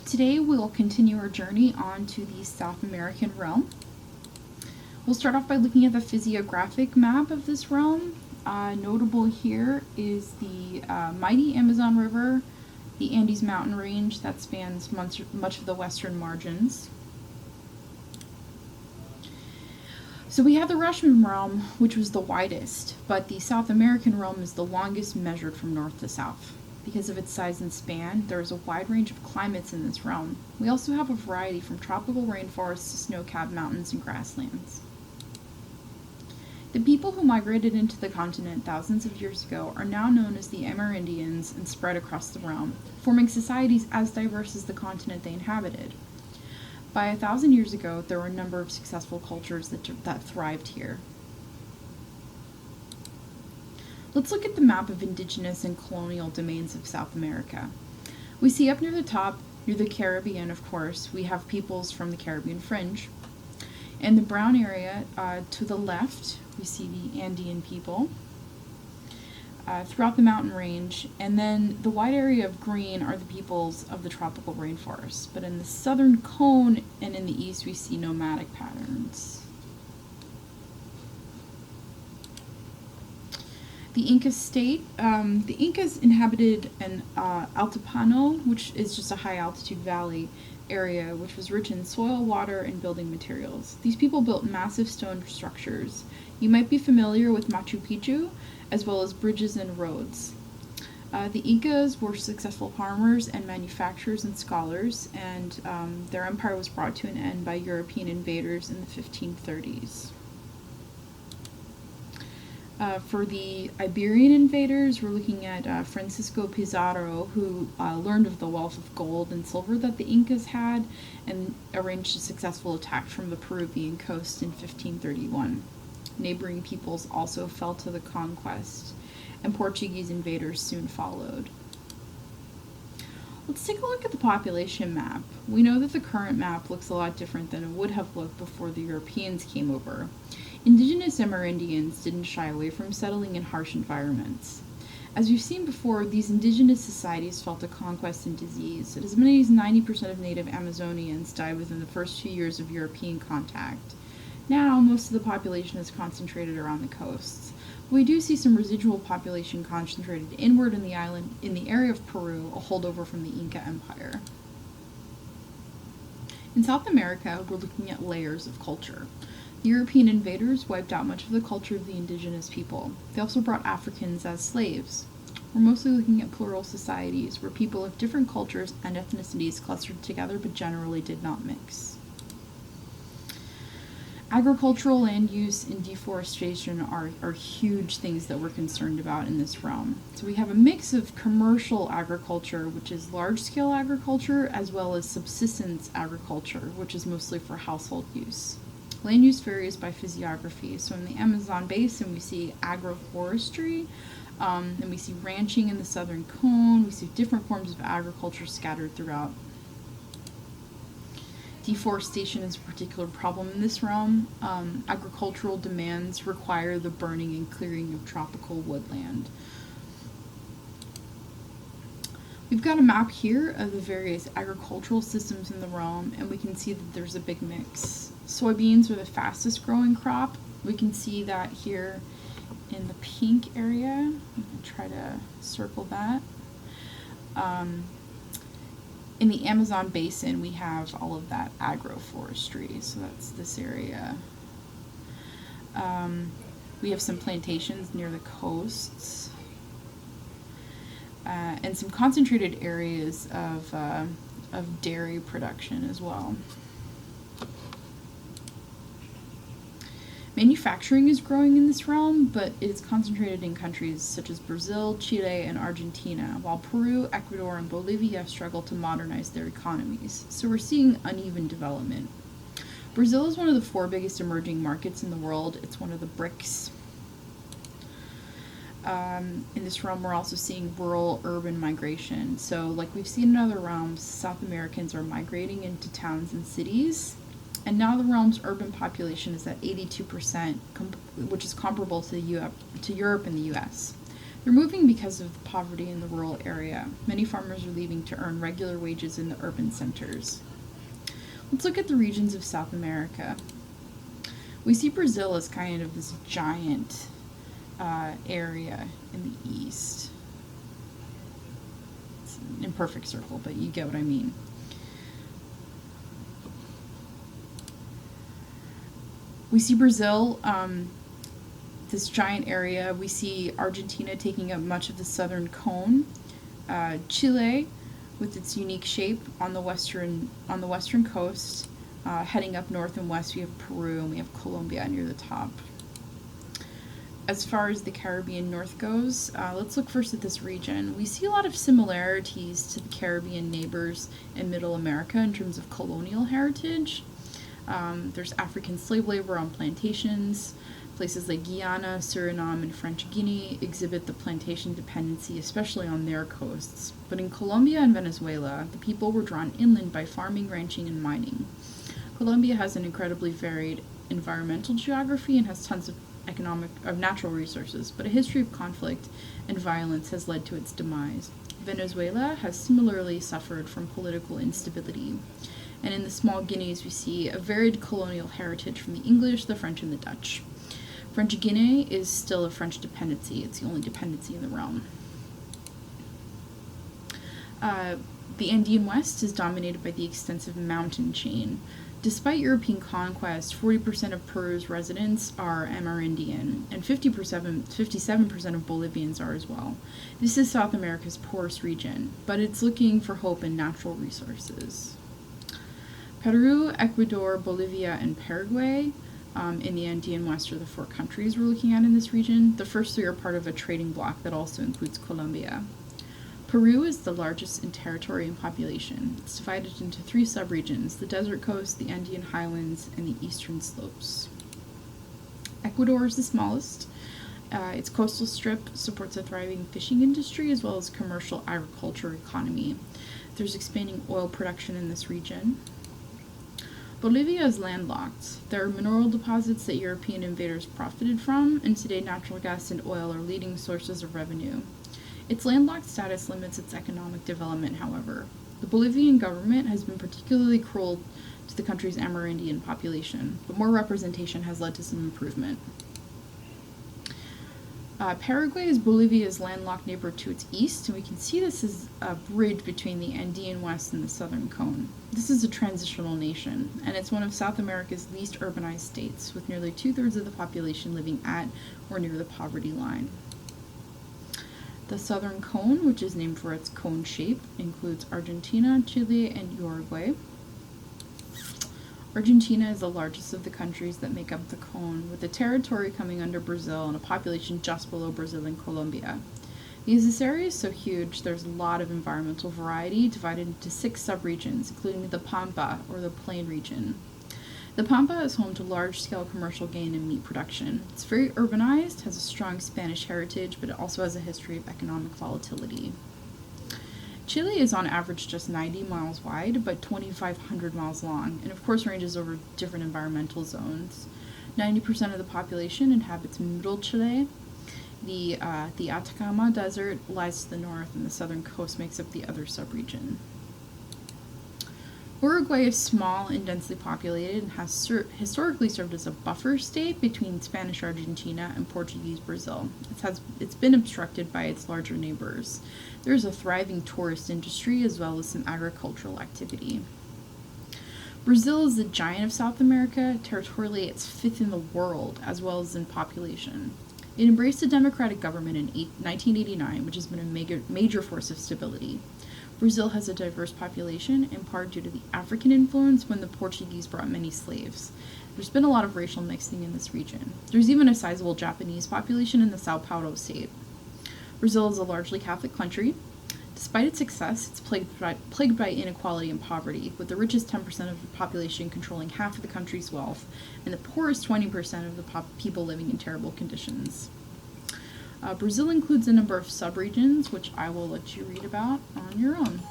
Today we'll continue our journey on to the South American realm. We'll start off by looking at the physiographic map of this realm. Notable here is the mighty Amazon River, the Andes mountain range that spans much of the western margins. So we have the Russian realm, which was the widest, but the South American realm is the longest measured from north to south. Because of its size and span, there is a wide range of climates in this realm. We also have a variety from tropical rainforests to snow-capped mountains and grasslands. The people who migrated into the continent thousands of years ago are now known as the Amerindians and spread across the realm, forming societies as diverse as the continent they inhabited. By 1,000 years ago, there were a number of successful cultures that thrived here. Let's look at the map of indigenous and colonial domains of South America. We see up near the top, near the Caribbean, of course, we have peoples from the Caribbean fringe. In the brown area to the left, we see the Andean people throughout the mountain range, and then the wide area of green are the peoples of the tropical rainforest. But in the southern cone and in the east, we see nomadic patterns. The Inca state, the Incas inhabited an Altipano, which is just a high altitude valley area, which was rich in soil, water, and building materials. These people built massive stone structures. You might be familiar with Machu Picchu, as well as bridges and roads. The Incas were successful farmers and manufacturers and scholars, and their empire was brought to an end by European invaders in the 1530s. For the Iberian invaders, we're looking at Francisco Pizarro, who learned of the wealth of gold and silver that the Incas had and arranged a successful attack from the Peruvian coast in 1531. Neighboring peoples also fell to the conquest, and Portuguese invaders soon followed. Let's take a look at the population map. We know that the current map looks a lot different than it would have looked before the Europeans came over. Indigenous Amerindians didn't shy away from settling in harsh environments. As we've seen before, these indigenous societies fell to conquest and disease. As many as 90% of native Amazonians died within the first few years of European contact. Now, most of the population is concentrated around the coasts. We do see some residual population concentrated inward in the island, in the area of Peru, a holdover from the Inca Empire. In South America, we're looking at layers of culture. The European invaders wiped out much of the culture of the indigenous people. They also brought Africans as slaves. We're mostly looking at plural societies, where people of different cultures and ethnicities clustered together but generally did not mix. Agricultural land use and deforestation are huge things that we're concerned about in this realm. So we have a mix of commercial agriculture, which is large-scale agriculture, as well as subsistence agriculture, which is mostly for household use. Land use varies by physiography. So in the Amazon basin, we see agroforestry, and we see ranching in the southern cone. We see different forms of agriculture scattered throughout. Deforestation is a particular problem in this realm. Agricultural demands require the burning and clearing of tropical woodland. We've got a map here of the various agricultural systems in the realm, and we can see that there's a big mix. Soybeans are the fastest growing crop. We can see that here in the pink area. I'm going to try to circle that. In the Amazon basin, we have all of that agroforestry, so that's this area. We have some plantations near the coasts, and some concentrated areas of dairy production as well. Manufacturing is growing in this realm, but it is concentrated in countries such as Brazil, Chile, and Argentina, while Peru, Ecuador, and Bolivia struggle to modernize their economies. So we're seeing uneven development. Brazil is one of the 4 biggest emerging markets in the world. It's one of the BRICS. In this realm, we're also seeing rural-urban migration. So like we've seen in other realms, South Americans are migrating into towns and cities. And now the realm's urban population is at 82%, which is comparable to Europe and the US. They're moving because of the poverty in the rural area. Many farmers are leaving to earn regular wages in the urban centers. Let's look at the regions of South America. We see Brazil as kind of this giant area in the east. It's an imperfect circle, but you get what I mean. We see Brazil, this giant area. We see Argentina taking up much of the southern cone. Chile, with its unique shape on the western coast. Heading up north and west, we have Peru, and we have Colombia near the top. As far as the Caribbean north goes, let's look first at this region. We see a lot of similarities to the Caribbean neighbors in Middle America in terms of colonial heritage. There's African slave labor on plantations. Places like Guyana, Suriname, and French Guinea exhibit the plantation dependency, especially on their coasts. But in Colombia and Venezuela, the people were drawn inland by farming, ranching, and mining. Colombia has an incredibly varied environmental geography and has tons of natural resources, but a history of conflict and violence has led to its demise. Venezuela has similarly suffered from political instability. And in the small Guineas, we see a varied colonial heritage from the English, the French, and the Dutch. French Guinea is still a French dependency. It's the only dependency in the realm. The Andean West is dominated by the extensive mountain chain. Despite European conquest, 40% of Peru's residents are Amerindian, and 57% of Bolivians are as well. This is South America's poorest region, but it's looking for hope in natural resources. Peru, Ecuador, Bolivia, and Paraguay in the Andean West are the 4 countries we're looking at in this region. The first 3 are part of a trading bloc that also includes Colombia. Peru is the largest in territory and population. It's divided into 3 subregions: the desert coast, the Andean highlands, and the eastern slopes. Ecuador is the smallest. Its coastal strip supports a thriving fishing industry as well as commercial agriculture economy. There's expanding oil production in this region. Bolivia is landlocked. There are mineral deposits that European invaders profited from, and today natural gas and oil are leading sources of revenue. Its landlocked status limits its economic development, however. The Bolivian government has been particularly cruel to the country's Amerindian population, but more representation has led to some improvement. Paraguay is Bolivia's landlocked neighbor to its east, and we can see this as a bridge between the Andean West and the southern cone. This is a transitional nation, and it's one of South America's least urbanized states, with nearly 2/3 of the population living at or near the poverty line. The southern cone, which is named for its cone shape, includes Argentina, Chile, and Uruguay. Argentina is the largest of the countries that make up the cone, with the territory coming under Brazil and a population just below Brazil and Colombia. Because this area is so huge, there's a lot of environmental variety divided into 6 subregions, including the Pampa, or the plain region. The Pampa is home to large-scale commercial gain and meat production. It's very urbanized, has a strong Spanish heritage, but it also has a history of economic volatility. Chile is on average just 90 miles wide, but 2,500 miles long, and of course ranges over different environmental zones. 90% of the population inhabits middle Chile. The Atacama Desert lies to the north, and the southern coast makes up the other subregion. Uruguay is small and densely populated and has historically served as a buffer state between Spanish Argentina and Portuguese Brazil. It's been obstructed by its larger neighbors. There's a thriving tourist industry as well as some agricultural activity. Brazil is the giant of South America. Territorially, it's 5th in the world as well as in population. It embraced a democratic government in 1989, which has been a major force of stability. Brazil has a diverse population, in part due to the African influence when the Portuguese brought many slaves. There's been a lot of racial mixing in this region. There's even a sizable Japanese population in the Sao Paulo state. Brazil is a largely Catholic country. Despite its success, it's plagued by inequality and poverty, with the richest 10% of the population controlling half of the country's wealth, and the poorest 20% of the people living in terrible conditions. Brazil includes a number of subregions, which I will let you read about on your own.